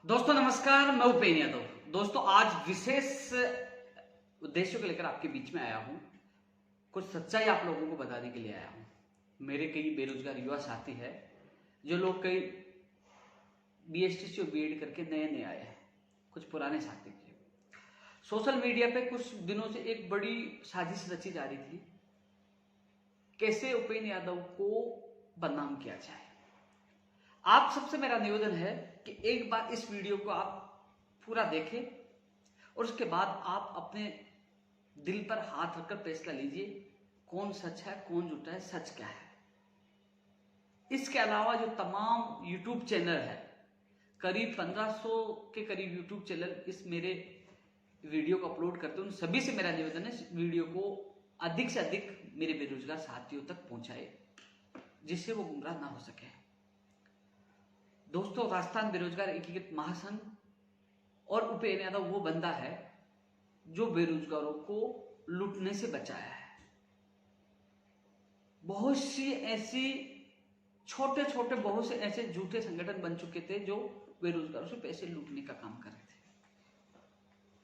दोस्तों नमस्कार, मैं उपेन यादव। दोस्तों आज विशेष उद्देश्यों को लेकर आपके बीच में आया हूं। कुछ सच्चाई आप लोगों को बताने के लिए आया हूं। मेरे कई बेरोजगार युवा साथी हैं, जो लोग कई बीएसटी और बीएड करके नए नए आए हैं। कुछ पुराने साथी थे। सोशल मीडिया पे कुछ दिनों से एक बड़ी साजिश रची जा रही थी, कैसे उपेन यादव को बदनाम किया जाए। आप सबसे मेरा निवेदन है कि एक बार इस वीडियो को आप पूरा देखें और उसके बाद आप अपने दिल पर हाथ रखकर फैसला लीजिए, कौन सच है कौन झूठा है, सच क्या है। इसके अलावा जो तमाम YouTube चैनल है, करीब 1500 के करीब YouTube चैनल इस मेरे वीडियो को अपलोड करते हैं, उन सभी से मेरा निवेदन है इस वीडियो को अधिक से अधिक मेरे बेरोजगार साथियों तक पहुंचाए, जिससे वो गुमराह ना हो सके। दोस्तों, राजस्थान बेरोजगार एकीकृत महासंघ और उपेन यादव वो बंदा है जो बेरोजगारों को लूटने से बचाया है। बहुत सी ऐसी छोटे छोटे बहुत से ऐसे झूठे संगठन बन चुके थे जो बेरोजगारों से पैसे लूटने का काम कर रहे थे।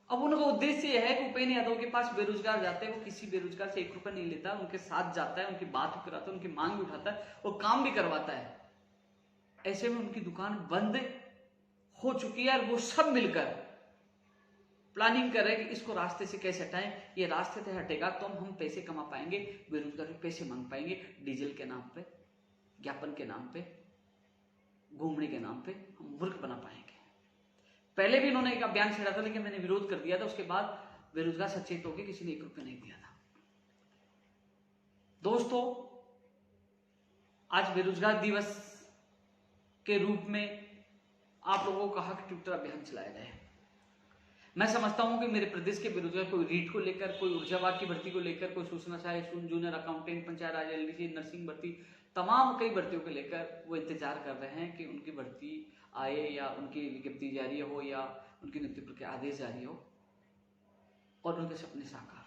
अब उनका उद्देश्य यह है कि उपेन यादव के पास बेरोजगार जाते हैं, वो किसी बेरोजगार से 1 रुपया नहीं लेता, उनके साथ जाता है, उनकी बात भी कराता है, उनकी मांग भी उठाता है और काम भी करवाता है। ऐसे में उनकी दुकान बंद हो चुकी है और वो सब मिलकर प्लानिंग कर रहे हैं कि इसको रास्ते से कैसे हटाएं। ये रास्ते से हटेगा तो हम पैसे कमा पाएंगे, बेरोजगार पे पैसे मांग पाएंगे, डीजल के नाम पे, ज्ञापन के नाम पे, घूमने के नाम पे हम मुल्क बना पाएंगे। पहले भी इन्होंने एक अभियान छेड़ा था, लेकिन मैंने विरोध कर दिया था। उसके बाद बेरोजगार सचेत होकर किसी ने 1 रुपया नहीं दिया था। दोस्तों, आज बेरोजगार दिवस के रूप में आप लोगों को कहा कि ट्विटर अभियान चलाया जाए। मैं समझता हूं कि मेरे प्रदेश के बेरोजगार कोई रीट को लेकर, कोई ऊर्जावाद की भर्ती को लेकर, कोई सूचना सहायक, जूनियर अकाउंटेंट, पंचायत राज एलडीसी, नर्सिंग भर्ती, तमाम कई भर्तियों को लेकर वो इंतजार कर रहे हैं कि उनकी भर्ती आए या उनकी विज्ञप्ति जारी हो या उनकी नियुक्ति के आदेश जारी हो और उनके सपने साकार।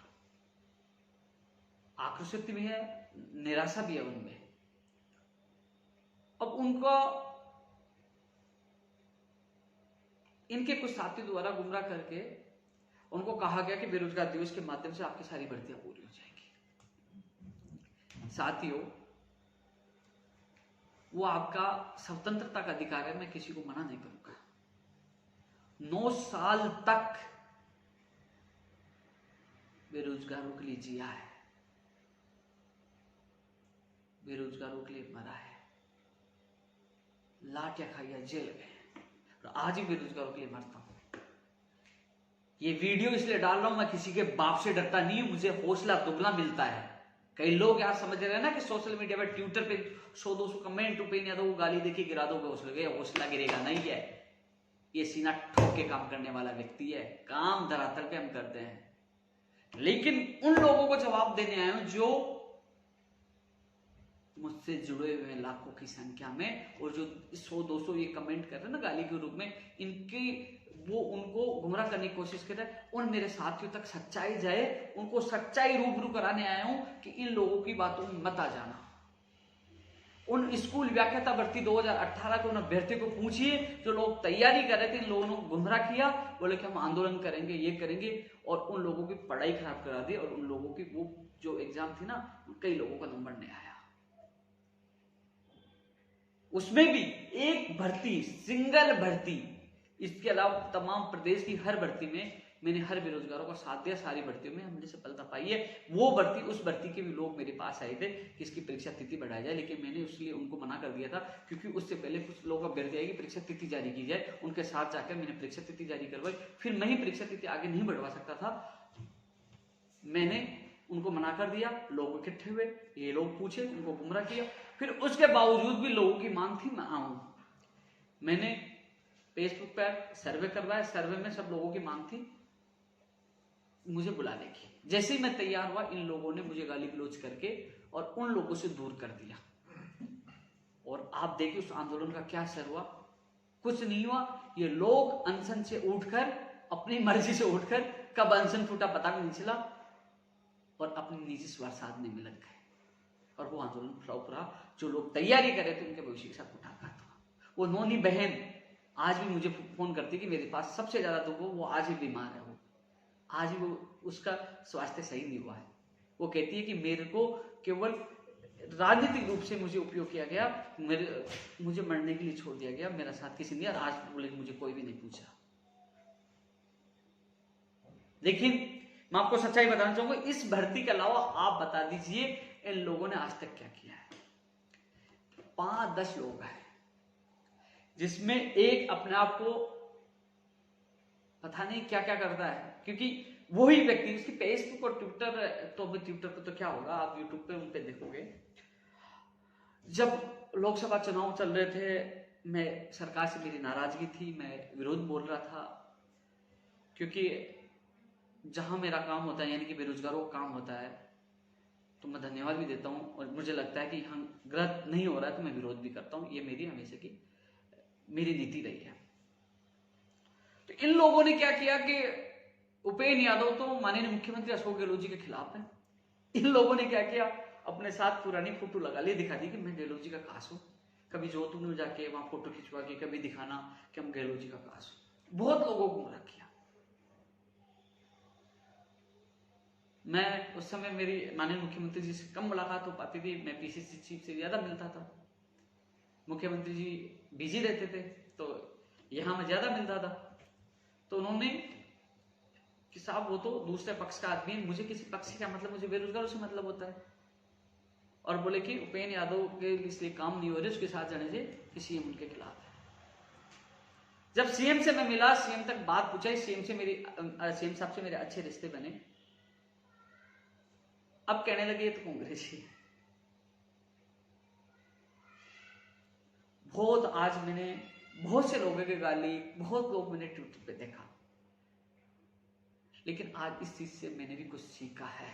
आक्रोशित भी है, निराशा भी है उनमें। अब उनको इनके कुछ साथी द्वारा गुमराह करके उनको कहा गया कि बेरोजगार दिवस के माध्यम से आपकी सारी भर्तियां पूरी हो जाएंगी। साथियों, वो आपका स्वतंत्रता का अधिकार है, मैं किसी को मना नहीं करूंगा। 9 साल तक बेरोजगारों के लिए जिया है, बेरोजगारों के लिए मरा है, लाठियां खाई है, जेल गए, और आज ही बेरोजगारों के लिए मरता हूं। ये वीडियो इसलिए डाल रहा हूं, मैं किसी के बाप से डरता नहीं, मुझे हौसला दुगना मिलता है। कई लोग यार समझ रहे हैं ना कि सोशल मीडिया पर, ट्विटर पे 100-200 कमेंट उपेन यादव को गाली देके गिरा दोगे, हौसला गिरेगा नहीं है। ये सीना ठोक के काम करने वाला व्यक्ति है, काम धरातल पे हम करते हैं। लेकिन उन लोगों को जवाब देने आए हूं जो मुझसे जुड़े हुए हैं लाखों की संख्या में, और जो 100-200 ये कमेंट कर रहे हैं ना गाली के रूप में, इनकी वो उनको गुमराह करने की कोशिश कर रहे हैं। उन मेरे साथियों तक सच्चाई जाए, उनको सच्चाई रूबरू कराने आया हूं कि इन लोगों की बातों में मत आ जाना। उन स्कूल व्याख्याता भर्ती 2018 के उन अभ्यर्थी को पूछिए जो लोग तैयारी कर रहे थे, इन लोगों ने गुमराह किया, बोले कि हम आंदोलन करेंगे, ये करेंगे, और उन लोगों की पढ़ाई खराब करा दी, और उन लोगों की वो जो एग्जाम थी ना, कई लोगों का नंबर नहीं आया। उसमें भी एक भर्ती, सिंगल भर्ती, इसके अलावा तमाम प्रदेश की हर भर्ती में मैंने हर बेरोजगारों का साथ दिया, सारी भर्तियों में हमने सफलता पाई है। वो भर्ती, उस भर्ती के भी लोग मेरे पास आए थे कि इसकी परीक्षा तिथि बढ़ाई जाए, लेकिन मैंने उसलिए उनको मना कर दिया था क्योंकि उससे पहले कुछ लोग अभ्यर्थी आए कि परीक्षा तिथि जारी की जाए। उनके साथ जाकर मैंने परीक्षा तिथि जारी करवाई, फिर मैं ही परीक्षा तिथि आगे नहीं बढ़वा सकता था, मैंने उनको मना कर दिया। लोग इकट्ठे हुए, ये लोग पूछे, उनको गुमराह किया, फिर उसके बावजूद भी लोगों की मांग थी मैं आऊं। मैंने फेसबुक पर सर्वे करवाया, सर्वे में सब लोगों की मांग थी मुझे बुलाने की। जैसे ही मैं तैयार हुआ, इन लोगों ने मुझे गाली गलौज करके और उन लोगों से दूर कर दिया। और आप देखिए उस आंदोलन का क्या असर हुआ, कुछ नहीं हुआ। ये लोग अनशन से उठकर, अपनी मर्जी से उठकर, कब अनशन फूटा पता भी नहीं चला, और अपनी निजी स्वार्थ साधने में लग गए, और वो आंदोलन फ्लॉप रहा। जो लोग तैयारी कर रहे थे उनके भविष्य के साथ उठाघात हुआ। वो नौनी बहन आज भी मुझे फोन करती है कि मेरे पास सबसे ज्यादा दुख हो, वो आज भी बीमार है, वो आज भी वो उसका स्वास्थ्य सही नहीं हुआ है। वो कहती है कि मेरे को केवल राजनीतिक रूप से मुझे उपयोग किया गया, मुझे मरने के लिए छोड़ दिया गया, मेरा साथ किसी ने, और आज बोले मुझे कोई भी नहीं पूछा। लेकिन मैं आपको सच्चाई बताना चाहूंगा, इस भर्ती के अलावा आप बता दीजिए इन लोगों ने आज तक क्या किया है। 5-10 लोग हैं जिसमें एक अपने आप को पता नहीं क्या क्या करता है, क्योंकि वही व्यक्ति उसकी फेसबुक और ट्विटर, तो अभी ट्विटर पे तो क्या होगा, आप यूट्यूब पे उन पे देखोगे। जब लोकसभा चुनाव चल रहे थे, मैं सरकार से मेरी नाराजगी थी, मैं विरोध बोल रहा था, क्योंकि जहां मेरा काम होता है यानी कि बेरोजगारों का काम होता है, तो मैं धन्यवाद भी देता हूं, और मुझे लगता है कि हम गलत नहीं हो रहा है तो मैं विरोध भी करता हूं। ये मेरी हमेशा की मेरी नीति रही है। तो इन लोगों ने क्या किया कि उपेंद्र यादव तो माननीय मुख्यमंत्री अशोक गहलोत जी के खिलाफ है। इन लोगों ने क्या किया, अपने साथ पुरानी फोटो लगा ली, दिखा दी कि मैं गहलोत जी का खास हूं। कभी जोधपुर में जाके वहां फोटो खिंचवा के कभी दिखाना कि हम गहलोत जी का खास हूं। बहुत लोगों को गुमराह किया। मैं उस समय मेरी माननीय मुख्यमंत्री जी से कम मुलाकात हो पाती थी, मैं पीसीसी चीफ से ज्यादा मिलता था। मुख्यमंत्री जी बिजी रहते थे तो यहां मैं ज्यादा मिलता था। तो उन्होंने कि साहब वो तो दूसरे पक्ष का आदमी है, मुझे किसी पक्ष से क्या मतलब, मुझे बेरोजगारों से मतलब होता है। और बोले कि उपेंद्र यादव के इसलिए काम नहीं हो रहे उसके साथ जाने से कि सीएम उनके खिलाफ है। जब सीएम से मैं मिला, सीएम तक बात पूछा, सीएम साहब से मेरे अच्छे रिश्ते बने। अब कहने लगे ये तो कांग्रेस ही है। बहुत आज मैंने बहुत से लोगों की गाली, बहुत लोग मैंने ट्विटर पे देखा, लेकिन आज इस चीज से मैंने भी कुछ सीखा है।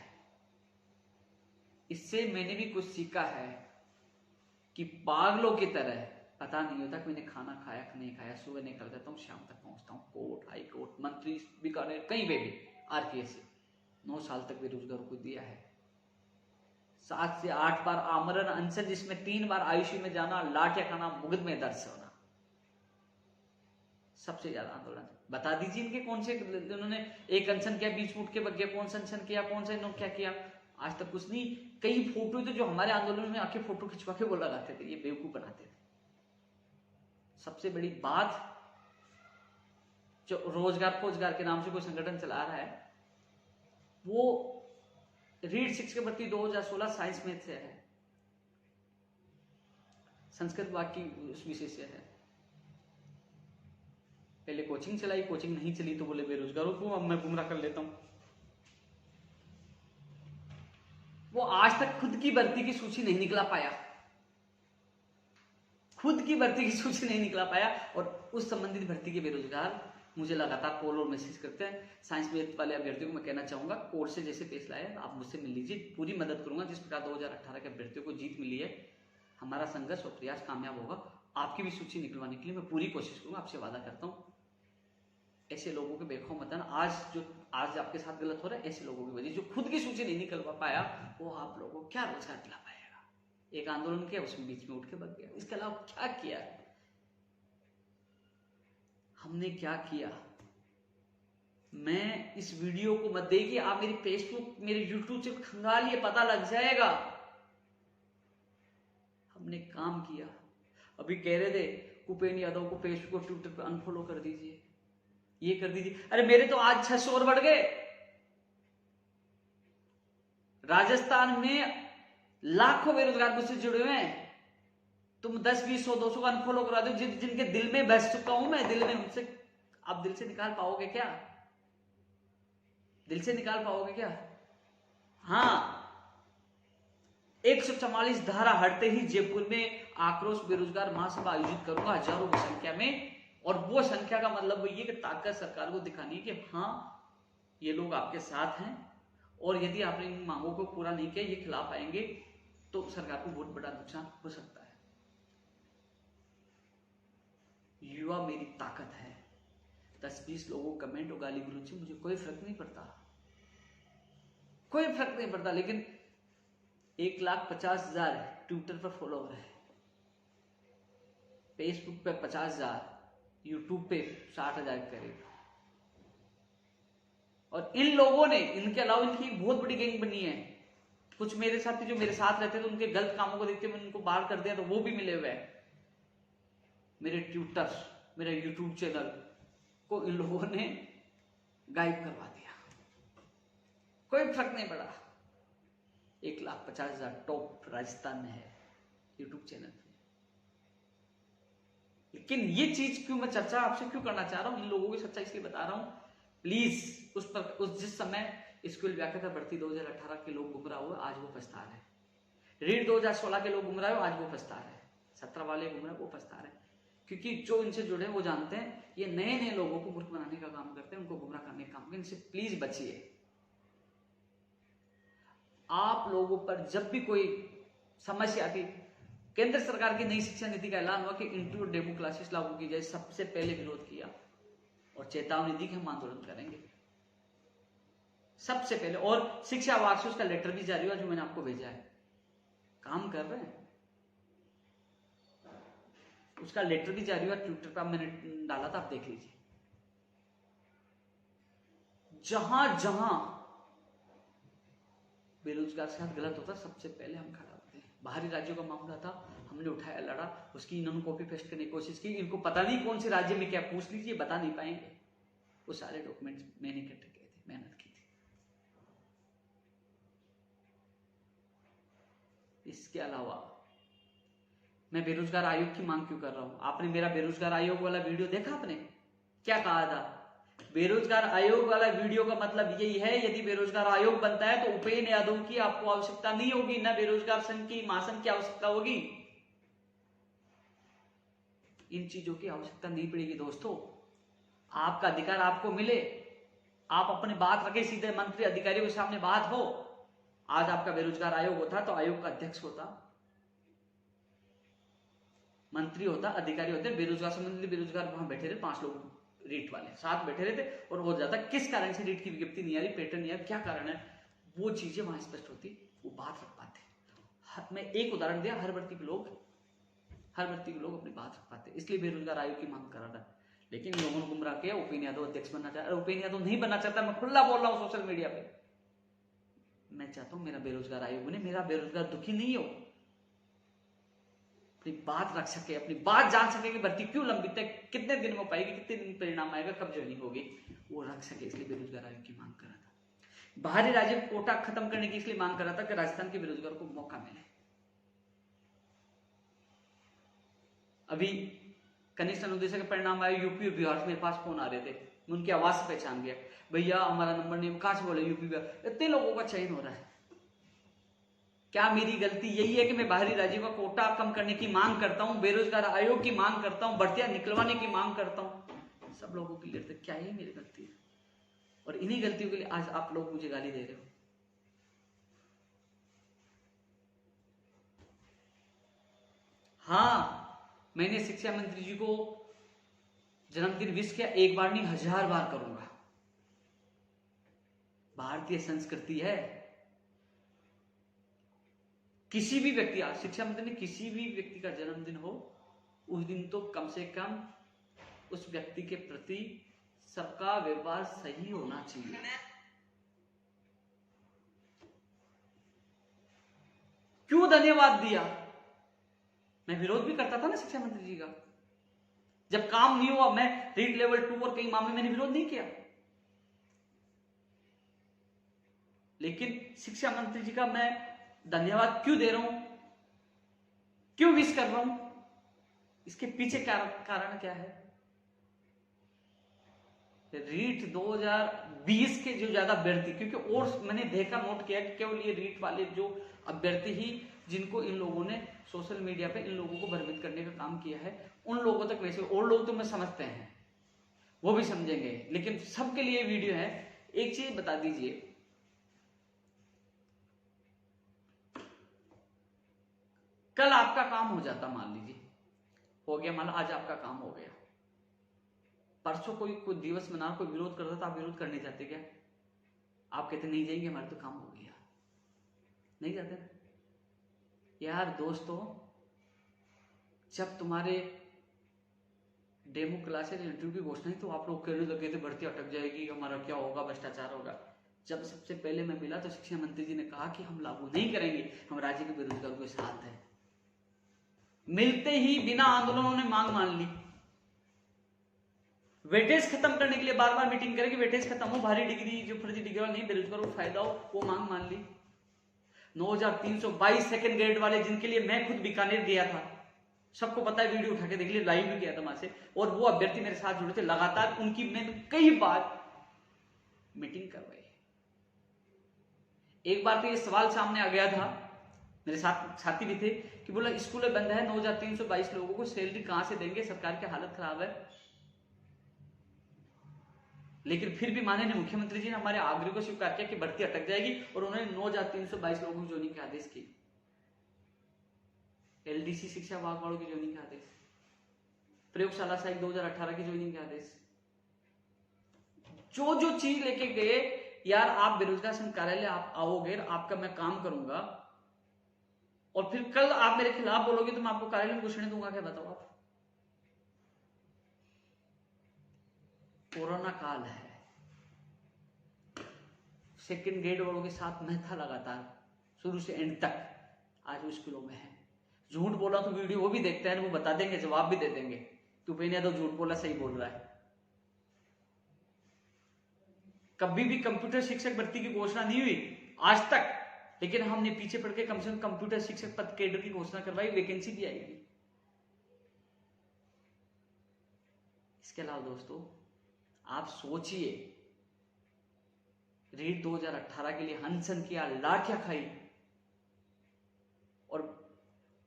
इससे मैंने भी कुछ सीखा है कि पागलों की तरह पता नहीं होता कि मैंने खाना खाया कि नहीं खाया, सुबह निकल जाता हूँ, शाम तक पहुंचता हूँ, कोर्ट, हाई कोर्ट, मंत्री, बीकानेर, कहीं पे भी आरकेएस 9 साल तक बेरोजगारों को दिया है। 7 से 8 बार आमरण अनशन, जिसमें 3 बार आईसीयू में जाना, लाठियां खाना, मुगद में दर्द से होना, सबसे ज्यादा आंदोलन। बता दीजिए इनके कौन से, उन्होंने एक अनशन किया, बीच फुट के बग गया, कौन सा अनशन किया, कौन सा इन्होंने क्या किया, आज तक कुछ नहीं। कई फोटो तो जो हमारे आंदोलन में आके फोटो खिंचवा के वो लगाते थे, ये बेवकूफ बनाते थे। सबसे बड़ी बात, जो रोजगार के नाम से कोई संगठन चला रहा है, वो रीड 6 के भर्ती 2016 साइंस में से है, संस्कृत वाक्य उस विषय से है। पहले कोचिंग चलाई, कोचिंग नहीं चली तो बोले बेरोजगारों को अब मैं गुमराह कर लेता हूं। वो आज तक खुद की भर्ती की सूची नहीं निकला पाया, खुद की भर्ती की सूची नहीं निकला पाया, और उस संबंधित भर्ती के बेरोजगार मुझे लगातार कॉल और मैसेज करते हैं। साइंस में वाले अभ्यर्थियों को मैं कहना चाहूंगा, कोर्ट से जैसे पेश लाए आप मुझसे मिल लीजिए, पूरी मदद करूंगा। जिस प्रकार 2018 के अभ्यर्थियों को जीत मिली है, हमारा संघर्ष और प्रयास कामयाब होगा। आपकी भी सूची निकलवाने के लिए मैं पूरी कोशिश करूंगा, आपसे वादा करता हूं। ऐसे लोगों के बेखौफ मत आना। आज आपके साथ गलत हो रहा है, ऐसे लोगों की वजह, जो खुद की सूची नहीं निकलवा पाया, वो आप लोगों को क्या रोजगार दिला पाएगा। एक आंदोलन किया, उसमें बीच में उठ के भाग गया, इसके अलावा क्या किया हमने, क्या किया। मैं इस वीडियो को मत देखिए, आप मेरी फेसबुक, मेरे यूट्यूब से खंगालिए, पता लग जाएगा हमने काम किया। अभी कह रहे थे उपेंद्र यादव को फेसबुक और ट्विटर पे अनफॉलो कर दीजिए, ये कर दीजिए। अरे मेरे तो आज 600 और बढ़ गए। राजस्थान में लाखों बेरोजगार मुझसे जुड़े हुए हैं, तुम 10, 20, 100, 200 का अनफॉलो करा दो। जिनके दिल में बस चुका हूं मैं, दिल में, उनसे आप दिल से निकाल पाओगे क्या? दिल से निकाल पाओगे क्या? हाँ, 144 धारा हटते ही जयपुर में आक्रोश बेरोजगार महासभा आयोजित करूंगा, हजारों की संख्या में। और वो संख्या का मतलब ये कि ताकत सरकार को दिखानी है कि हाँ, ये लोग आपके साथ हैं, और यदि आपने इन मांगों को पूरा नहीं किया, ये खिलाफ आएंगे, तो सरकार को बहुत बड़ा नुकसान हो सकता है। युवा मेरी ताकत है। 10-20 लोगों को कमेंट और गाली गलौज से मुझे कोई फर्क नहीं पड़ता, कोई फर्क नहीं पड़ता। लेकिन 1,50,000 ट्विटर पर फॉलोवर है, फेसबुक पे 50,000, यूट्यूब पे 60,000 के करीब। और इन लोगों ने, इनके अलावा इनकी बहुत बड़ी गैंग बनी है। कुछ मेरे साथी जो मेरे साथ रहते थे, उनके गलत कामों को देखते मैंने उनको बाहर कर दिया, तो वो भी मिले हुए हैं। मेरे ट्विटर, मेरा यूट्यूब चैनल को इन लोगों ने गायब करवा दिया, कोई फर्क नहीं पड़ा। 1,50,000 टॉप राजस्थान में है यूट्यूब चैनल पे। लेकिन ये चीज क्यों मैं चर्चा आपसे क्यों करना चाह रहा हूं, इन लोगों की सच्चाई इसलिए बता रहा हूं, प्लीज उस जिस समय स्कूल व्याख्याता भर्ती 2018 के लोग गुमराह हुए, आज वो पछता रहे। रीट 2016 के लोग गुमराह हुए, आज वो पछता रहे। 17 वाले गुमराह, वो पछता रहे। क्योंकि जो इनसे जुड़े वो जानते हैं ये नए नए लोगों को मूर्ख बनाने का काम करते हैं, उनको गुमराह करने का काम करते हैं। इनसे प्लीज बचिए। आप लोगों पर जब भी कोई समस्या आती, केंद्र सरकार की नई शिक्षा नीति का ऐलान हुआ कि इंटरव्यू डेमो क्लासेस लागू की जाए, सबसे पहले विरोध किया और चेतावनी दी कि हम आंदोलन करेंगे सबसे पहले। और शिक्षा विभाग से उसका लेटर भी जारी हुआ जो मैंने आपको भेजा है, काम कर रहे हैं। उसका लेटर भी जारी हुआ, ट्विटर पर मैंने डाला था, आप देख लीजिए। जहां जहां बेरोजगार के साथ गलत होता सबसे पहले हम खड़ा होते हैं। बाहरी राज्यों का मामला था, हमने उठाया, लड़ा, उसकी इन्होंने कॉपी पेस्ट करने की कोशिश की। इनको पता नहीं कौन से राज्य में क्या, पूछ लीजिए, बता नहीं पाएंगे। वो सारे डॉक्यूमेंट्स मैंने इकट्ठे किए थे, मेहनत की थी। इसके अलावा मैं बेरोजगार आयोग की मांग क्यों कर रहा हूं? आपने मेरा बेरोजगार आयोग वाला वीडियो देखा? आपने क्या कहा था? बेरोजगार आयोग वाला वीडियो का मतलब यही है, यदि बेरोजगार आयोग बनता है तो उपेंद्र यादव की आपको आवश्यकता नहीं होगी, ना बेरोजगार संघ की, महासंघ की आवश्यकता होगी। इन चीजों की आवश्यकता नहीं पड़ेगी दोस्तों। आपका अधिकार आपको मिले, आप अपनी बात रखे, सीधे मंत्री अधिकारियों के सामने बात हो। आज आपका बेरोजगार आयोग होता तो आयोग का अध्यक्ष होता, मंत्री होता, अधिकारी होते, बेरोजगार संबंधित बेरोजगार वहां बैठे रहे, 5 लोग रीट वाले साथ बैठे रहते और हो जाता किस कारण से रीट की विज्ञप्ति नहीं आ रही, पैटर्न नहीं आ रहा, क्या कारण है, वो चीजें वहां स्पष्ट होती, वो बात रख पाते। मैं एक उदाहरण दिया, हर भर्ती के लोग अपनी बात रख पाते, इसलिए बेरोजगार आयोग की मांग करा था। लेकिन लोगों ने गुमराह किया, उपेंद्र यादव अध्यक्ष बनना चाह रहा, उपेंद्र यादव नहीं बनना चाहता, मैं खुला बोल रहा हूं सोशल मीडिया पे। मैं चाहता हूं मेरा बेरोजगार आयोग बने, मेरा बेरोजगार दुखी नहीं हो, अपनी बात रख सके, अपनी बात जान सके कि भर्ती क्यों लंबित है, कितने दिन में पाएगी, कितने दिन परिणाम आएगा, कब ज्वाइनिंग होगी, वो रख सके। इसलिए बेरोजगार आयोग की मांग करा था। बाहरी राज्य कोटा खत्म करने की इसलिए मांग करा था कि राजस्थान के बेरोजगार को मौका मिले। अभी कनिष्ठ अनुदेशक के परिणाम आए यूपी और बिहार से, मेरे पास फोन आ रहे थे, मैं उनकी आवाज से पहचान गया, भैया हमारा नंबर नहीं, कहां से बोले, यूपी बिहार। इतने लोगों का चयन हो रहा है। क्या मेरी गलती यही है कि मैं बाहरी राज्यों का कोटा कम करने की मांग करता हूं, बेरोजगार आयोग की मांग करता हूं, भर्तियां निकलवाने की मांग करता हूं, सब लोगों के लिए? क्या यही मेरी गलती है? और इन्हीं गलतियों के लिए आज आप लोग मुझे गाली दे रहे हो। हाँ, मैंने शिक्षा मंत्री जी को जन्मदिन विश किया, एक बार नहीं 1000 बार करूंगा। भारतीय संस्कृति है, किसी भी व्यक्ति, आज शिक्षा मंत्री ने किसी भी व्यक्ति का जन्मदिन हो, उस दिन तो कम से कम उस व्यक्ति के प्रति सबका व्यवहार सही होना चाहिए। क्यों धन्यवाद दिया? मैं विरोध भी करता था ना शिक्षा मंत्री जी का, जब काम नहीं हुआ मैं रीट लेवल 2 और कई मामले मैंने विरोध नहीं किया। लेकिन शिक्षा मंत्री जी का मैं धन्यवाद क्यों दे रहा हूं, क्यों विश कर रहा हूं, इसके पीछे कारण क्या है? रीट 2020 के जो ज्यादा अभ्यर्थी, क्योंकि और मैंने देखा, नोट किया कि केवल ये रीट वाले जो अभ्यर्थी ही जिनको इन लोगों ने सोशल मीडिया पे इन लोगों को भ्रमित करने का काम किया है, उन लोगों तक वैसे, और लोग तो मैं समझते हैं, वो भी समझेंगे, लेकिन सबके लिए वीडियो है। एक चीज बता दीजिए, कल आपका काम हो जाता, मान लीजिए हो गया, मान लो आज आपका काम हो गया, परसों कोई दिवस मना, कोई विरोध करता तो आप विरोध करने जाते क्या? आप कहते नहीं जाएंगे, हमारे तो काम हो गया, नहीं जाते ना यार। दोस्तों, जब तुम्हारे डेमो क्लासेस इंटरव्यू की घोषणा ही तो आप लोग कहने लगे थे भर्ती अटक जाएगी, हमारा क्या होगा, भ्रष्टाचार होगा। जब सबसे पहले मैं मिला तो शिक्षा मंत्री जी ने कहा कि हम लागू नहीं करेंगे, हम राज्य के बेरोजगारों के साथ हैं। मिलते ही बिना आंदोलनों ने मांग मान ली। वेटेज खत्म करने के लिए बार बार मीटिंग करेगी, वेटेज खत्म हो, भारी डिग्री जो फर्जी डिग्री वाला नहीं, बेरोजगारों को फायदा हो, वो मांग मान ली। 9322 सेकंड ग्रेड वाले, जिनके लिए मैं खुद बीकानेर गया था, सबको पता है, वीडियो उठा के देख लिया, लाइव भी किया था वहां से, और वो अभ्यर्थी मेरे साथ जुड़े थे, लगातार उनकी मैंने कई बार मीटिंग करवाई। एक बार तो ये सवाल सामने आ गया था, मेरे साथ साथी भी थे, कि बोला स्कूलें बंद है, 9322 लोगों को सैलरी कहां से देंगे, सरकार की हालत खराब है। लेकिन फिर भी माननीय मुख्यमंत्री जी ने हमारे आग्रह को स्वीकार किया कि भर्ती अटक जाएगी, और उन्होंने 9322 लोगों की ज्वाइनिंग के आदेश की। एलडीसी शिक्षा विभाग वालों की ज्वाइनिंग के आदेश, प्रयोगशाला सहायक 2018 की ज्वाइनिंग के आदेश, जो जो चीज लेके गए, यार आप बेरोजगार संघ कार्यालय आप आओगे, आपका मैं काम करूंगा, और फिर कल आप मेरे खिलाफ बोलोगे तो मैं आपको कार्यालय में घुसने दूंगा, क्या बताओ आप। कोरोना काल है, सेकंड ग्रेड वालों के साथ मैं था लगातार शुरू से एंड तक, आज वो स्कूलों में है। झूठ बोला तो वीडियो वो भी देखते हैं, वो बता देंगे, जवाब भी दे देंगे, तू भैया तो झूठ बोला, सही बोल रहा है। कभी भी कंप्यूटर शिक्षक भर्ती की घोषणा नहीं हुई आज तक, लेकिन हमने पीछे पड़ के कम से कम कंप्यूटर शिक्षक पद केडर की घोषणा करवाई, वैकेंसी भी आएगी। इसके अलावा दोस्तों आप सोचिए, रीट 2018 के लिए हंसन किया, लाठियां खाई, और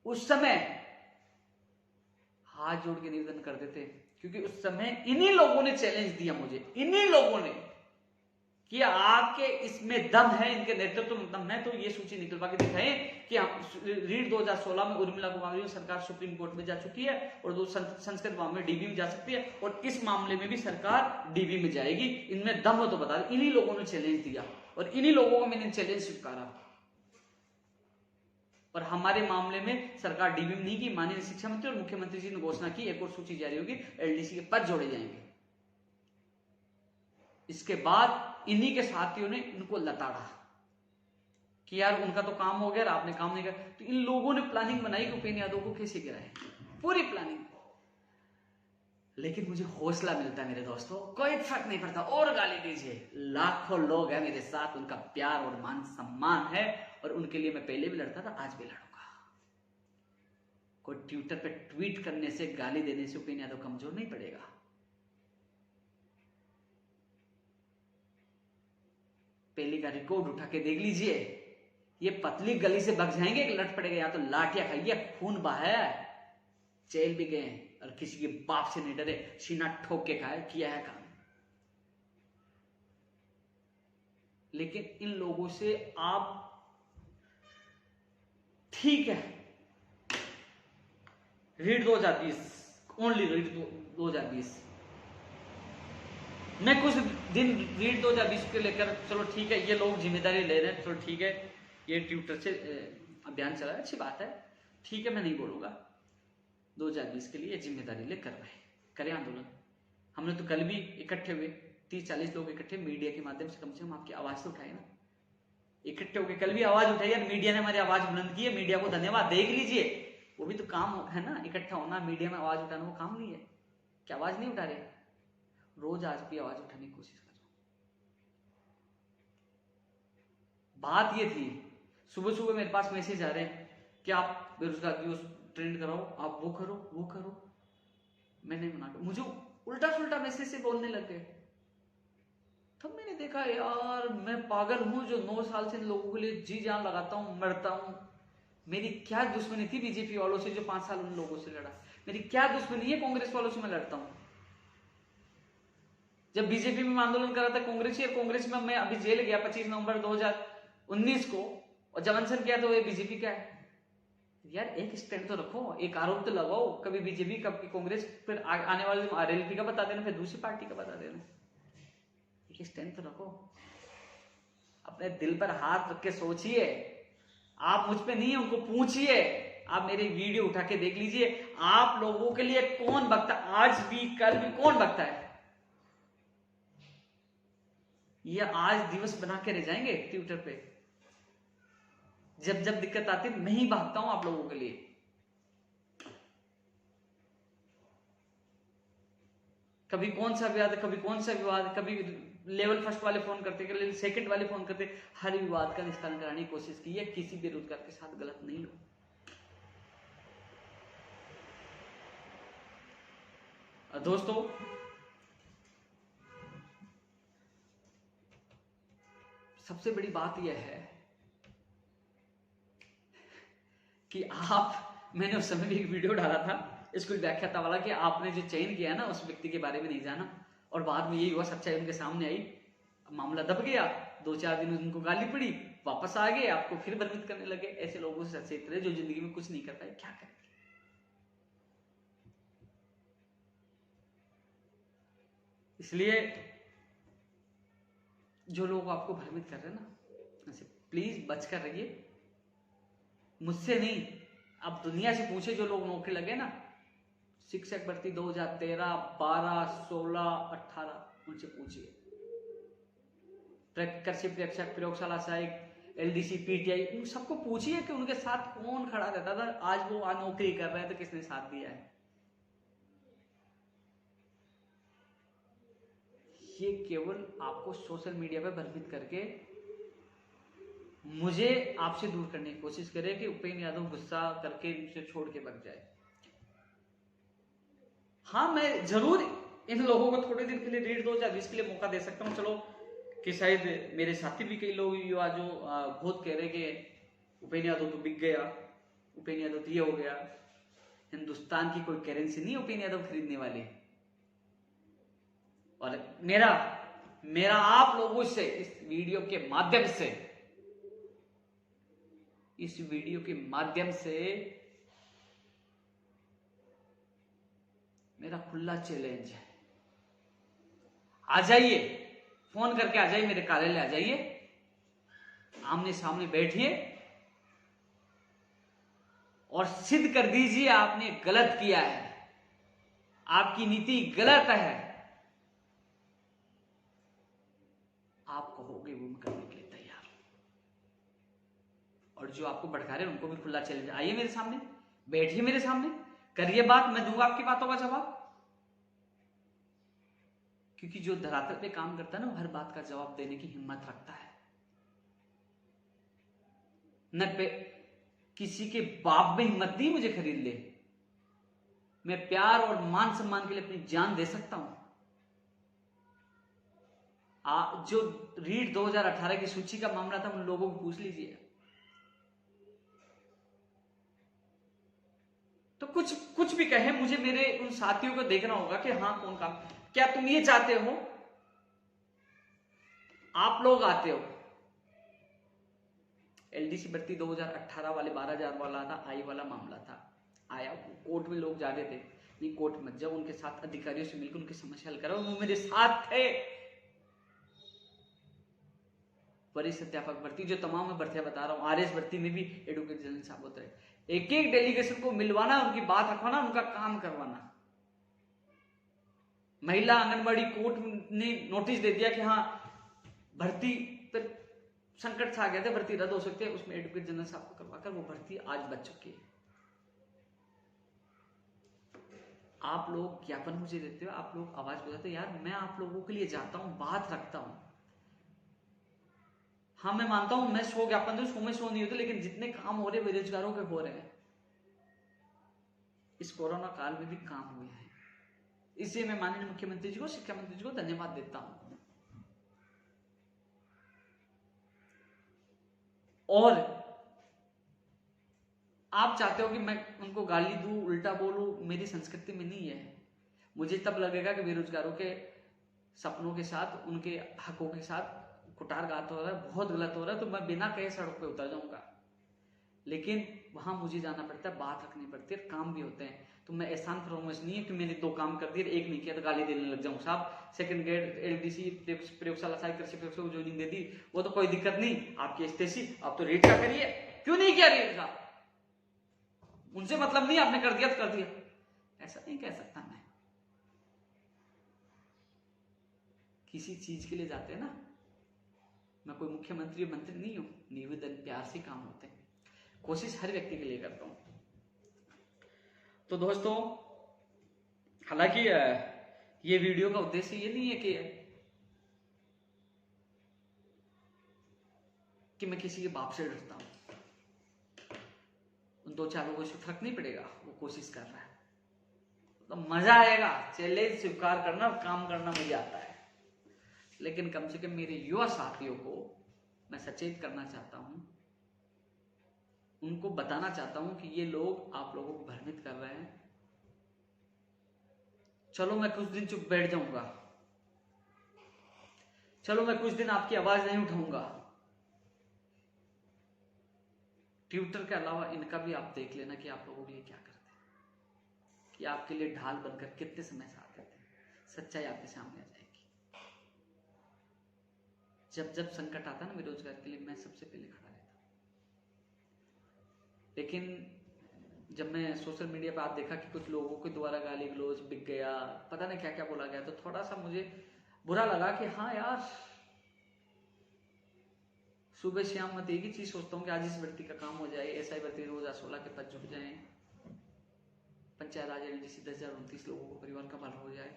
उस समय हाथ जोड़ के निवेदन करते थे, क्योंकि उस समय इन्हीं लोगों ने चैलेंज दिया मुझे, इन्हीं लोगों ने, कि आपके इसमें दम है, इनके नेतृत्व में दम है, तो ये सूची निकलवा के दिखाएं कि रीट 2016 में उर्मिला को मामले में सरकार सुप्रीम कोर्ट में जा चुकी है, और दो संस्कृत मामले डीबी में जा सकती है, और इस मामले में भी सरकार डीबी में जाएगी, इनमें दम हो तो बता दें। इन्हीं लोगों ने चैलेंज दिया, और इन्हीं लोगों को मैंने चैलेंज स्वीकारा, और हमारे मामले में सरकार डीबी में नहीं की। माननीय शिक्षा मंत्री और मुख्यमंत्री जी ने घोषणा की, एक और सूची जारी होगी, एलडीसी के पद जोड़े जाएंगे। इसके बाद इन्हीं के साथियों ने इनको लताड़ा कि यार उनका तो काम हो गया, आपने काम नहीं किया। तो इन लोगों ने प्लानिंग बनाई कि उपेंद्र यादव को कैसे गिराए, पूरी प्लानिंग। लेकिन मुझे हौसला मिलता है मेरे दोस्तों, कोई फर्क नहीं पड़ता, और गाली दीजिए, लाखों लोग हैं मेरे साथ, उनका प्यार और मान सम्मान है, और उनके लिए मैं पहले भी लड़ता था, आज भी लड़ूंगा। कोई ट्विटर पे ट्वीट करने से, गाली देने से उपेंद्र यादव कमजोर नहीं पड़ेगा। पहले का रिकॉर्ड उठा के देख लीजिए, ये पतली गली से भग जाएंगे, लट पड़ेगा, या तो लाठियां खाइए, खून बहाया, जेल भी गए, और किसी के बाप से नहीं डरे, सीना ठोक के खाया, किया है काम। लेकिन इन लोगों से आप, ठीक है, रीट 2020, ओनली रीट 2020, मैं कुछ दिन रीट 2020 के लेकर, चलो ठीक है, ये लोग जिम्मेदारी ले रहे हैं, चलो ठीक है, ये ट्विटर से अभियान चला है, अच्छी बात है, ठीक है, मैं नहीं बोलूंगा। 2020 के लिए जिम्मेदारी ले कर रहे, करें आंदोलन। हमने तो कल भी इकट्ठे हुए, 30-40 लोग इकट्ठे, मीडिया के माध्यम से कम आपकी आवाज तो उठाए ना, इकट्ठे होकर कल भी आवाज उठाई, यार मीडिया ने हमारी आवाज बुलंद की है, मीडिया को धन्यवाद, देख लीजिए, वो भी तो काम है ना, इकट्ठा होना, मीडिया में आवाज उठाना, वो काम नहीं है क्या? आवाज नहीं उठा रहे, रोज आज भी आवाज उठाने की कोशिश कर रहा हूं। बात ये थी, सुबह सुबह मेरे पास मैसेज आ रहे हैं कि आप बेरोजगार की ट्रेंड कराओ, आप वो करो, वो करो। मैंने मना कर, मुझे उल्टा सुल्टा मैसेज से बोलने लग गए। तब मैंने देखा, यार मैं पागल हूं जो 9 साल से इन लोगों के लिए जी जान लगाता हूं, मरता हूं। मेरी क्या दुश्मनी थी बीजेपी वालों से जो 5 साल उन लोगों से लड़ा? मेरी क्या दुश्मनी है कांग्रेस वालों से मैं लड़ता हूं? जब बीजेपी में आंदोलन कर रहा था कांग्रेसी, और कांग्रेस में मैं अभी जेल गया 25 नवंबर 2019 को, और जब अनशन किया तो ये बीजेपी क्या है? यार एक स्टैंड तो रखो, एक आरोप तो लगाओ, कभी बीजेपी कभी कांग्रेस, फिर आने वाले आरएलपी का बता देना, फिर दूसरी पार्टी का बता देना, एक स्टैंड तो रखो। अपने दिल पर हाथ रख के सोचिए, आप मुझ पे नहीं, उनको पूछिए, आप मेरे वीडियो उठा के देख लीजिए, आप लोगों के लिए कौन बकता, आज भी कल भी कौन बकता है? ये आज दिवस बना के रह जाएंगे ट्विटर पे। जब जब दिक्कत आती है मैं ही भागता हूं आप लोगों के लिए। कभी कौन सा विवाद, कभी कौन सा विवाद, कभी लेवल फर्स्ट वाले फोन करते, कभी सेकंड वाले फोन करते, हर विवाद का निस्तारण कराने की कोशिश की है। किसी बेरोजगार के साथ गलत नहीं लो। दोस्तों, सबसे बड़ी बात यह है कि मैंने उस समय भी एक वीडियो डाला था, इसको व्याख्याता वाला, कि आपने जो चयन किया ना उस व्यक्ति के बारे में नहीं जाना, और बाद में यही हुआ, सच्चाई उनके सामने आई, मामला दब गया, 2-4 दिन उनको गाली पड़ी, वापस आ गए, आपको फिर भ्रमित करने लगे। ऐसे लोगों से सचेत रहे जो जिंदगी में कुछ नहीं कर पाए, क्या करें। इसलिए जो लोग आपको भ्रमित कर रहे हैं ना, ऐसे प्लीज बचकर रहिए। मुझसे नहीं, अब दुनिया से पूछे जो लोग नौकरी लगे ना, शिक्षक भर्ती 2013, 12, 16, 18, उनसे पूछिए। कृषि प्रेक्षक, प्रयोगशाला सहायक, एलडीसी, पीटीआई, उन सबको पूछिए कि उनके साथ कौन खड़ा रहता था। आज वो नौकरी कर रहे हैं तो किसने साथ दिया है। ये केवल आपको सोशल मीडिया पे भ्रमित करके मुझे आपसे दूर करने की कोशिश करे कि उपेंद्र यादव गुस्सा करके मुझे छोड़ के भाग जाए। हाँ, मैं जरूर इन लोगों को थोड़े दिन के लिए 1.5-2 के लिए मौका दे सकता हूँ। चलो कि शायद मेरे साथी भी कई लोग युवा जो बहुत कह रहे कि उपेंद्र यादव तो बिक गया, उपेंद्र यादव तो ये हो गया। हिंदुस्तान की कोई करेंसी नहीं उपेंद्र यादव खरीदने वाली। और मेरा आप लोगों से इस वीडियो के माध्यम से मेरा खुला चैलेंज है, आ जाइए, फोन करके आ जाइए, मेरे कार्यालय आ जाइए, आमने सामने बैठिए और सिद्ध कर दीजिए आपने गलत किया है, आपकी नीति गलत है। आप कहोगे वो मैं करने के लिए तैयार हूं। और जो आपको भड़का रहे हैं उनको भी खुला चैलेंज, आइए मेरे सामने, बैठिए मेरे सामने, करिए बात, मैं दूंगा आपकी बातों का जवाब। क्योंकि जो धरातल पे काम करता है ना, वो हर बात का जवाब देने की हिम्मत रखता है। किसी के बाप में हिम्मत नहीं मुझे खरीद ले। मैं प्यार और मान सम्मान के लिए अपनी जान दे सकता हूं। जो रीट 2018 की सूची का मामला था, उन लोगों को पूछ लीजिए। तो कुछ भी कहे, मुझे मेरे उन साथियों को देखना होगा कि हाँ कौन काम। क्या तुम ये चाहते हो, आप लोग आते हो, एलडीसी भर्ती 2018 वाले 12,000 वाला था, आई वाला मामला था, आया, कोर्ट में लोग जा रहे थे, नहीं कोर्ट में जब उनके साथ अधिकारियों से मिलकर उनकी समस्या हल करा, वो मेरे साथ थे। वरिष्ठ अध्यापक भर्ती, जो तमाम मैं भर्तियां बता रहा हूं, आरएस भर्ती में भी एडवोकेट जनरल साहब होते रहे। एक एक डेलीगेशन को मिलवाना, उनकी बात रखवाना, उनका काम करवाना। महिला आंगनबाड़ी कोर्ट ने नोटिस दे दिया कि हाँ भर्ती पर संकट सा आ गया था, भर्ती रद्द हो सकती है, उसमें एडवोकेट जनरल साहब को करवाकर वो भर्ती आज बच चुकी है। आप लोग ज्ञापन मुझे देते हो, आप लोग आवाज बुझाते हो, यार मैं आप लोगों के लिए जाता हूं, बात रखता हूं। हाँ मैं मानता हूं, मैं 100 ज्ञापन दूं, 100 में 100 नहीं होते, लेकिन जितने काम हो रहे बेरोजगारों के हो रहे हैं, इस कोरोना काल में भी काम हुए हैं। इसलिए मैं माननीय मुख्यमंत्री जी को, शिक्षा मंत्री जी को धन्यवाद देता हूं। और आप चाहते हो कि मैं उनको गाली दूं, उल्टा बोलूं, मेरी संस्कृति में नहीं है। मुझे तब लगेगा कि बेरोजगारों के सपनों के साथ, उनके हकों के साथ कुठारघात हो रहा है, बहुत गलत हो रहा है, तो मैं बिना कहे सड़क पे उतर जाऊंगा। लेकिन वहां मुझे जाना पड़ता है, बात रखनी पड़ती है, काम भी होते हैं। तो मैं एहसान फरमाइश नहीं है कि मैंने 2 काम कर दिए, 1 नहीं किया तो गाली देने लग जाऊं। साहब सेकंड ग्रेड एलडीसी प्रयोगशाला सहायक कृषि प्रयोगशाला को ज्वाइनिंग दे दी, वो तो कोई दिक्कत नहीं, आपकी स्टेसी, आप तो रेट का करिए, क्यों नहीं किया रेट का? उनसे मतलब नहीं, आपने कर दिया तो कर दिया, ऐसा नहीं कह सकता मैं। किसी चीज के लिए जाते हैं ना, मैं कोई मुख्यमंत्री मंत्री नहीं हूं, निवेदन प्यार से काम होते हैं, कोशिश हर व्यक्ति के लिए करता हूं। तो दोस्तों, हालांकि ये वीडियो का उद्देश्य ये नहीं है कि मैं किसी के बाप से डरता हूं, उन दो चार लोगों से फर्क नहीं पड़ेगा, वो कोशिश कर रहा है तो मजा आएगा, चैलेंज स्वीकार करना, काम करना मुझे आता है, लेकिन कम से कम मेरे युवा साथियों को मैं सचेत करना चाहता हूं, उनको बताना चाहता हूं कि ये लोग आप लोगों को भ्रमित कर रहे हैं। चलो मैं कुछ दिन चुप बैठ जाऊंगा, चलो मैं कुछ दिन आपकी आवाज नहीं उठाऊंगा, ट्विटर के अलावा इनका भी आप देख लेना कि आप लोगों के लिए क्या करते हैं, कि आपके लिए ढाल बनकर कितने समय साथ देते हैं। सच्चाई आपके सामने आ जाएगी। जब जब संकट आता है ना बेरोजगार के लिए, मैं सबसे पहले खड़ा रहता हूं। लेकिन जब मैं सोशल मीडिया पर आप देखा कि कुछ लोगों के द्वारा गाली गलौज बिक गया, पता नहीं क्या क्या बोला गया, तो थोड़ा सा मुझे बुरा लगा कि हाँ यार, सुबह शाम मैं एक ही चीज सोचता हूँ कि आज इस व्यक्ति का काम हो जाए, ऐसा ही व्यक्ति 2016 के पद जुट जाए, पंचायत राज एनडीसी 10,029 लोगों को परिवार का भला हो जाए।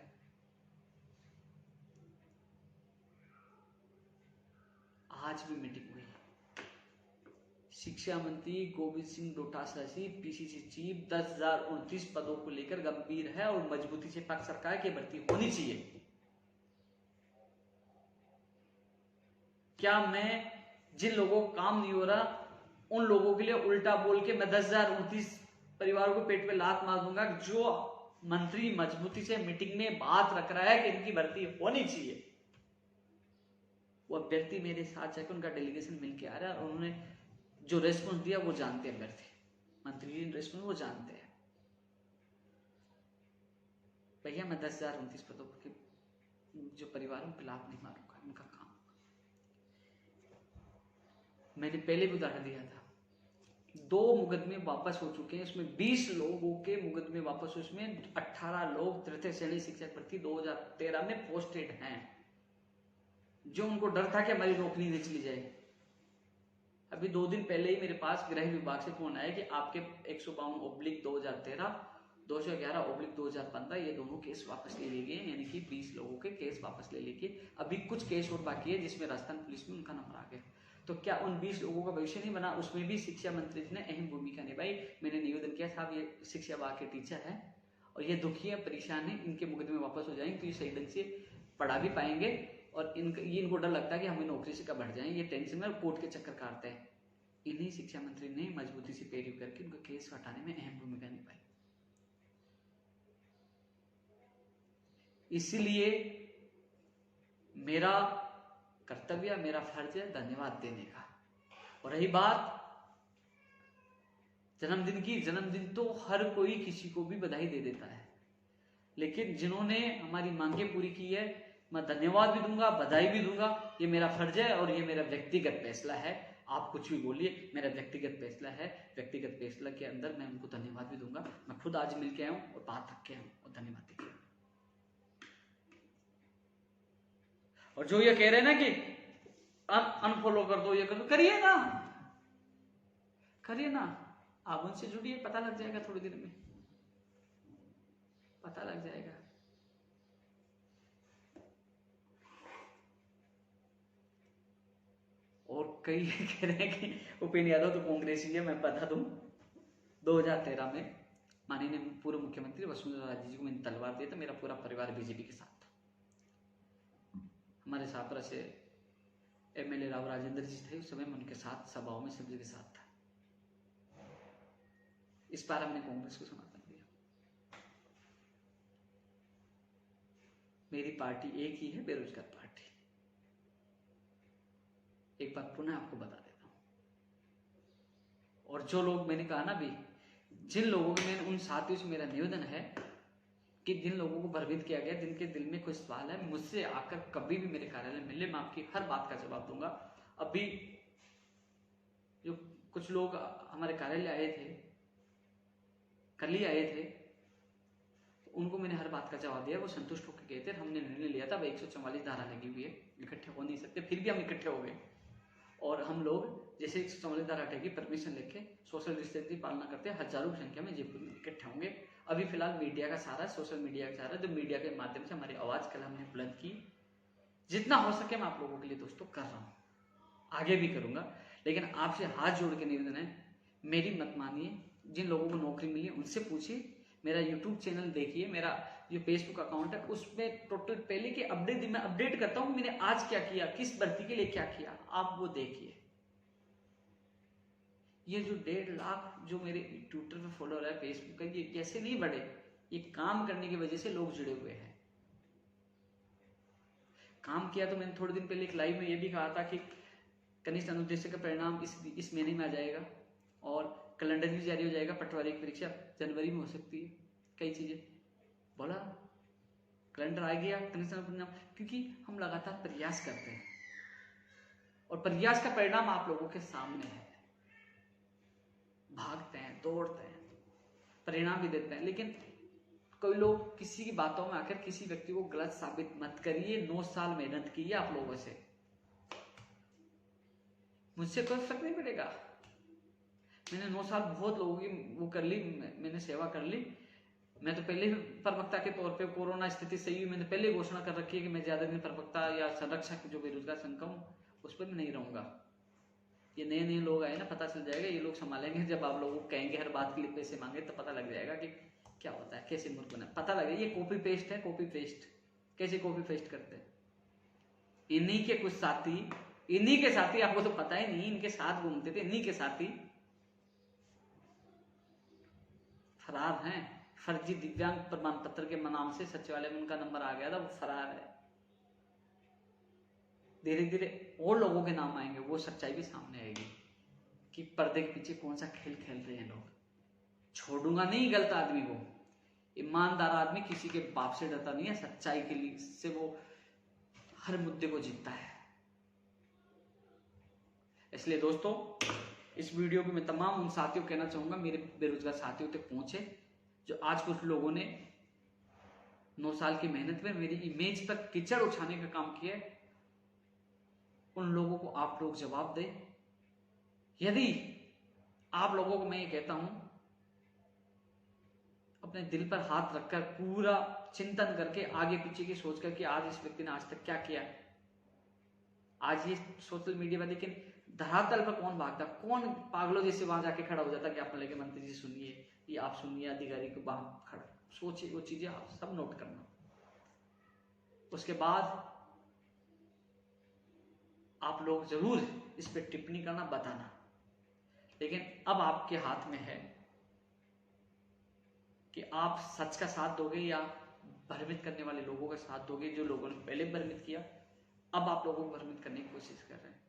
आज भी मीटिंग हुई, शिक्षा मंत्री गोविंद सिंह डोटासरा जी पीसीसी चीफ 10,029 पदों को लेकर गंभीर है और मजबूती से पाक सरकार की भर्ती होनी चाहिए। क्या मैं जिन लोगों को काम नहीं हो रहा उन लोगों के लिए उल्टा बोल के मैं 10,029 परिवारों को पेट पे लात मार दूंगा? जो मंत्री मजबूती से मीटिंग में बात रख रहा है कि इनकी भर्ती होनी चाहिए, वो अभ्यर्थी मेरे साथ जाकर उनका डेलीगेशन मिलके आ रहा है और उन्होंने जो रेस्पॉन्स दिया वो जानते हैं, अभ्यर्थी मंत्री जी रेस्पॉन्स वो जानते हैं। भैया मैं 10,029 पदों के जो परिवारों पे लात नहीं मारूंगा, उनका काम। मैंने पहले भी उदाहरण दिया था, 2 मुकदमे वापस हो चुके हैं, इसमें 20 लोगों के मुकदमे वापस, उसमें 18 लोग तृतीय श्रेणी शिक्षक भर्ती 2013 में पोस्टेड हैं, जो उनको डर था कि हमारी नौकरी नहीं चली जाए। अभी 2 दिन पहले ही मेरे पास गृह विभाग से फोन आया कि आपके 152/2013, 211/2015 ये दोनों केस वापस ले लिए गए, यानी कि 20 लोगों के केस वापस ले लिए गए। अभी कुछ केस और बाकी है जिसमें राजस्थान पुलिस में उनका नंबर आ गया। तो क्या उन 20 लोगों का भविष्य नहीं बना? उसमें भी शिक्षा मंत्री जी ने अहम भूमिका निभाई। मैंने निवेदन किया, साहब ये शिक्षा विभाग के टीचर है और ये दुखी है, परेशान है, इनके मुकदमे वापस हो जाएंगे तो ये सही ढंग से पढ़ा भी पाएंगे और इनको डर लगता है कि हमें नौकरी से कब हट जाएं, ये टेंशन में कोर्ट के चक्कर काटते हैं। इन्हीं शिक्षा मंत्री ने मजबूती से पैरवी करके उनका केस हटाने में अहम भूमिका निभाई। इसलिए मेरा कर्तव्य, मेरा फर्ज है धन्यवाद देने का। और रही बात जन्मदिन की, जन्मदिन तो हर कोई किसी को भी बधाई दे देता है, लेकिन जिन्होंने हमारी मांगें पूरी की है, मैं धन्यवाद भी दूंगा, बधाई भी दूंगा। ये मेरा फर्ज है और ये मेरा व्यक्तिगत फैसला है। आप कुछ भी बोलिए, मेरा व्यक्तिगत फैसला है। व्यक्तिगत फैसला के अंदर मैं उनको धन्यवाद भी दूंगा। मैं खुद आज मिल के आया हूं और बात रख के आया हूं और धन्यवाद दे। और जो ये कह रहे हैं ना कि अनफॉलो कर दो, ये कर दो, करिए ना, करिए ना, आप उनसे जुड़िए, पता लग जाएगा, थोड़ी देर में पता लग जाएगा। और कई कह रहे हैं कि उपेंद्र यादव तो कांग्रेसी है। मैं बता दूं, 2013 में माननीय पूर्व मुख्यमंत्री वसुंधरा राजे जी को मैंने तलवार दिया था, मेरा पूरा परिवार बीजेपी के साथ था। हमारे सापरा से एमएलए राव राजेंद्र जी थे, उस समय मैं उनके साथ सभाओं में सभी के साथ था। इस बार हमने कांग्रेस को समर्थन दिया। मेरी पार्टी एक ही है, बेरोजगार पार्टी। एक बात पुनः आपको बता देता हूं, और जो लोग मैंने कहा ना भी, जिन लोगों के, मैंने उन साथियों से मेरा निवेदन है कि जिन लोगों को भ्रमित किया गया, जिनके दिल में कोई सवाल है, मुझसे आकर कभी भी मेरे कार्यालय मिले, मैं आपकी हर बात का जवाब दूंगा। अभी जो कुछ लोग हमारे कार्यालय आए थे, कल ही आए थे, उनको मैंने हर बात का जवाब दिया, वो संतुष्ट होकर गए थे। हमने निर्णय लिया था, अब 144 धारा लगी हुई है, इकट्ठे हो नहीं सकते, फिर भी हम इकट्ठे हो गए। और हम लोग जैसे 144 धारा हटेगी, परमिशन लेके सोशल डिस्टेंस की पालना करते हैं, हजारों की संख्या में जयपुर में इकट्ठे होंगे। अभी फिलहाल मीडिया का सहारा, सोशल मीडिया का सहारा, जो मीडिया के माध्यम से हमारी आवाज कल हमने बुलंद की, जितना हो सके मैं आप लोगों के लिए दोस्तों कर रहा हूँ, आगे भी करूंगा। लेकिन आपसे हाथ जोड़ के निवेदन है, मेरी मत मानिए। जिन लोगों को नौकरी मिली है उनसे पूछिए, मेरा यूट्यूब चैनल देखिए, मेरा जो फेसबुक अकाउंट है उसमें टोटल पहले के अपडेट मैं अपडेट करता हूँ, मैंने आज क्या किया, किस भर्ती के लिए क्या किया, आप वो देखिए। ये जो 1.5 लाख जो मेरे ट्विटर पे फॉलोअर है, फेसबुक का, ये कैसे नहीं बढ़े, ये काम करने की वजह से लोग जुड़े हुए हैं। काम किया तो मैंने थोड़े दिन पहले एक लाइव में ये भी कहा था कि कनिष्ठ अनुदेशक का परिणाम इस महीने में आ जाएगा और कैलेंडर भी जारी हो जाएगा, पटवारी की परीक्षा जनवरी में हो सकती है, कई चीजें बोला, कैलेंडर आ गया, कनिष्ठ परिणाम, क्योंकि हम लगातार प्रयास करते हैं और प्रयास का परिणाम आप लोगों के सामने है। भागते हैं, दौड़ते हैं, परिणाम भी देते हैं, लेकिन कोई लोग किसी की बातों में आकर किसी व्यक्ति को गलत साबित मत करिए। 9 साल मेहनत की है आप लोगों से, मुझसे कोई फर्क नहीं पड़ेगा। मैंने 9 साल बहुत लोगों की वो कर ली, मैंने सेवा कर ली। मैं तो पहले ही प्रवक्ता के तौर पे, कोरोना स्थिति सही हुई, मैंने पहले घोषणा कर रखी है कि मैं ज्यादा दिन प्रवक्ता या संरक्षक जो बेरोजगार संघ का हूं उस पर नहीं रहूंगा। ये नए नए लोग आए ना, पता चल जाएगा, ये लोग संभालेंगे। जब आप लोगों को कहेंगे हर बात के लिए पैसे मांगे तो पता लग जाएगा कि क्या होता है, कैसे मुल्क बना, पता लगेगा। ये कॉपी पेस्ट है, कॉपी पेस्ट, कैसे कॉपी पेस्ट करते हैं। इन्हीं के कुछ साथी, इन्हीं के साथी, आपको तो पता ही नहीं, इनके साथ घूमते थे, इन्हीं के साथी फरार हैं। फर्जी दिव्यांग प्रमाण पत्र के नाम से सचिवालय में उनका नंबर आ गया था, वो फरार है। धीरे धीरे और लोगों के नाम आएंगे, वो सच्चाई भी सामने आएगी कि पर्दे के पीछे कौन सा खेल खेल रहे हैं लोग। छोड़ूंगा नहीं गलत आदमी को, ईमानदार आदमी किसी के बाप से डरता नहीं है, सच्चाई के लिए से वो हर मुद्दे को जीतता है। इसलिए दोस्तों, इस वीडियो को मैं तमाम उन साथियों को कहना चाहूंगा, मेरे बेरोजगार साथियों तक पहुंचे, जो आज कुछ लोगों ने 9 साल की मेहनत में मेरी इमेज पर कीचड़ उछाने का काम किया है। उन लोगों को आप लोग जवाब दें। यदि आप लोगों को मैं ये कहता हूं, अपने दिल पर हाथ रखकर पूरा चिंतन करके, आगे पीछे की सोच कर कि आज इस व्यक्ति ने आज तक क्या किया है। आज ये सोशल मीडिया पर, लेकिन धरातल पर कौन भागता, कौन पागलों जैसे वहां जाके खड़ा हो जाता कि आप लेके मंत्री जी सुनिए, ये आप सुनिए, अधिकारी को वहां खड़ा सोचिए, वो चीजें आप सब नोट करना। उसके बाद आप लोग जरूर इस पे टिप्पणी करना, बताना। लेकिन अब आपके हाथ में है कि आप सच का साथ दोगे या भ्रमित करने वाले लोगों का साथ दोगे, जो लोगों ने पहले भ्रमित किया, अब आप लोगों को भ्रमित करने की कोशिश कर रहे हैं।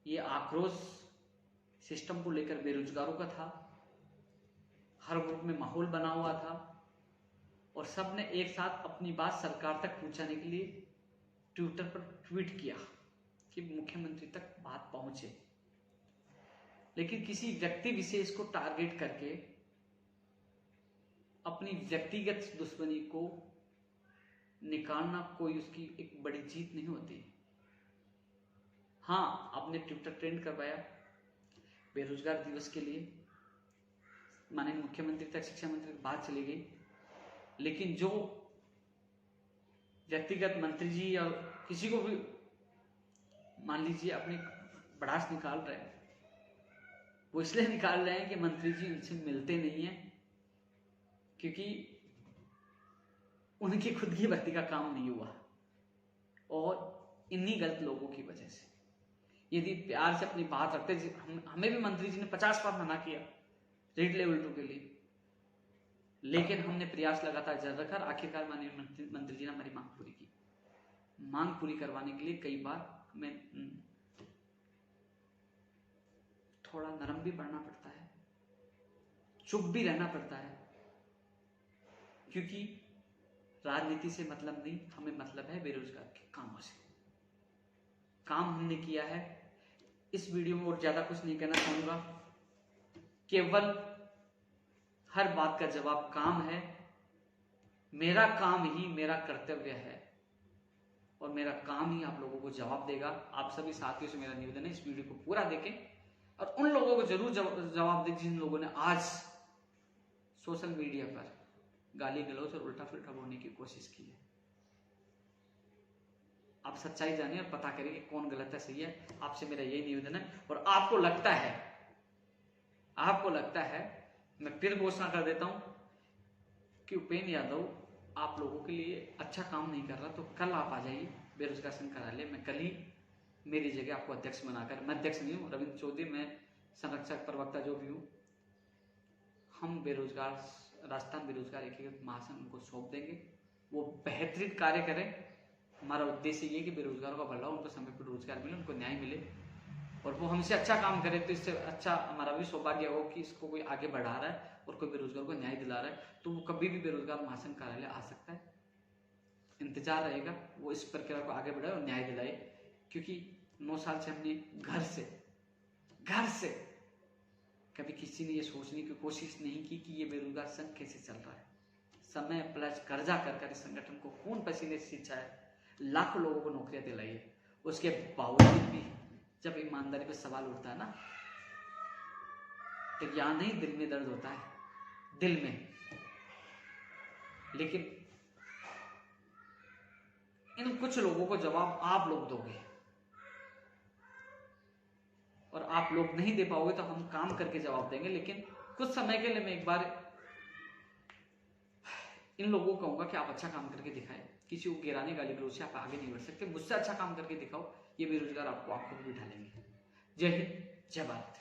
ये आक्रोश सिस्टम को लेकर बेरोजगारों का था, हर ग्रुप में माहौल बना हुआ था और सबने एक साथ अपनी बात सरकार तक पहुंचाने के लिए ट्विटर पर ट्वीट किया कि मुख्यमंत्री तक बात पहुंचे। लेकिन किसी व्यक्ति विशेष को टारगेट करके अपनी व्यक्तिगत दुश्मनी को निकालना कोई उसकी एक बड़ी जीत नहीं होती। हाँ, आपने ट्विटर ट्रेंड करवाया बेरोजगार दिवस के लिए, माननीय मुख्यमंत्री तक, शिक्षा मंत्री तक बात चली गई, लेकिन जो व्यक्तिगत मंत्री जी और किसी को भी मान लीजिए अपनी भड़ास निकाल रहे हैं, वो इसलिए निकाल रहे हैं कि मंत्री जी उनसे मिलते नहीं है, क्योंकि उनकी खुद की भर्ती का काम नहीं हुआ और इन्हीं गलत लोगों की वजह से। यदि प्यार से अपनी बात रखते, हमें भी मंत्री जी ने 50 बार मना किया रीड लेवल 2 के लिए, लेकिन हमने प्रयास लगातार जारी रखा। आखिरकार माननीय मंत्री जी ने हमारी मांग पूरी की। मांग पूरी करवाने के लिए कई बार हमें थोड़ा नरम भी पड़ना पड़ता है, चुप भी रहना पड़ता है, क्योंकि राजनीति से मतलब नहीं, हमें मतलब है बेरोजगार के कामों से। काम हमने किया है। इस वीडियो में और ज्यादा कुछ नहीं कहना चाहूंगा, केवल हर बात का जवाब काम है। मेरा काम ही मेरा कर्तव्य है और मेरा काम ही आप लोगों को जवाब देगा। आप सभी साथियों से मेरा निवेदन है, इस वीडियो को पूरा देखें और उन लोगों को जरूर जवाब दें जिन लोगों ने आज सोशल मीडिया पर गाली गलौज और उल्टा पुल्टा बोलने की कोशिश की है। आप सच्चाई जानिए और पता करिए कि कौन गलत है सही है। आपसे मेरा यही निवेदन है। और आपको लगता है मैं फिर घोषणा कर देता हूं कि उपेंद्र यादव आप लोगों के लिए अच्छा काम नहीं कर रहा, तो कल आप आ जाइए बेरोजगार संघ कार्यालय में। कल ही मेरी जगह आपको अध्यक्ष बनाकर, मैं अध्यक्ष नहीं हूँ, रविंद्र चौधरी, मैं संरक्षक प्रवक्ता जो भी हूँ, हम राजस्थान बेरोजगार एकीकृत महासंघ उनको सौंप देंगे। वो बेहतरीन कार्य करें। हमारा उद्देश्य ये कि बेरोजगारों का भला हो, उनको समय पर रोजगार मिले, उनको न्याय मिले और वो हमसे अच्छा काम करे। तो इससे अच्छा हमारा भी सौभाग्य हो कि इसको कोई आगे बढ़ा रहा है और कोई बेरोजगार को न्याय दिला रहा है, तो वो कभी भी बेरोजगार महासंघ कार्यालय आ सकता है। इंतजार रहेगा वो इस प्रक्रिया को आगे बढ़ाए और न्याय दिलाए, क्योंकि 9 साल से हमने घर से कभी किसी ने ये सोचने की कोशिश नहीं की कि ये बेरोजगार संघ कैसे चल रहा है। समय प्लस कर्जा कर इस संगठन को खून पसीने से सींचा है, लाखों लोगों को नौकरियां दिलाई है। उसके बावजूद भी जब ईमानदारी पर सवाल उठता है ना, तो यहां नहीं दिल में दर्द होता है, दिल में। लेकिन इन कुछ लोगों को जवाब आप लोग दोगे और आप लोग नहीं दे पाओगे तो हम काम करके जवाब देंगे। लेकिन कुछ समय के लिए मैं एक बार इन लोगों को कहूंगा कि आप अच्छा काम करके दिखाएं। किसी को गिराने गाली गलौज से आप आगे नहीं बढ़ सकते। मुझसे अच्छा काम करके दिखाओ, ये बेरोजगार आपको आंखों में बिठा लेंगे। जय हिंद, जय भारत।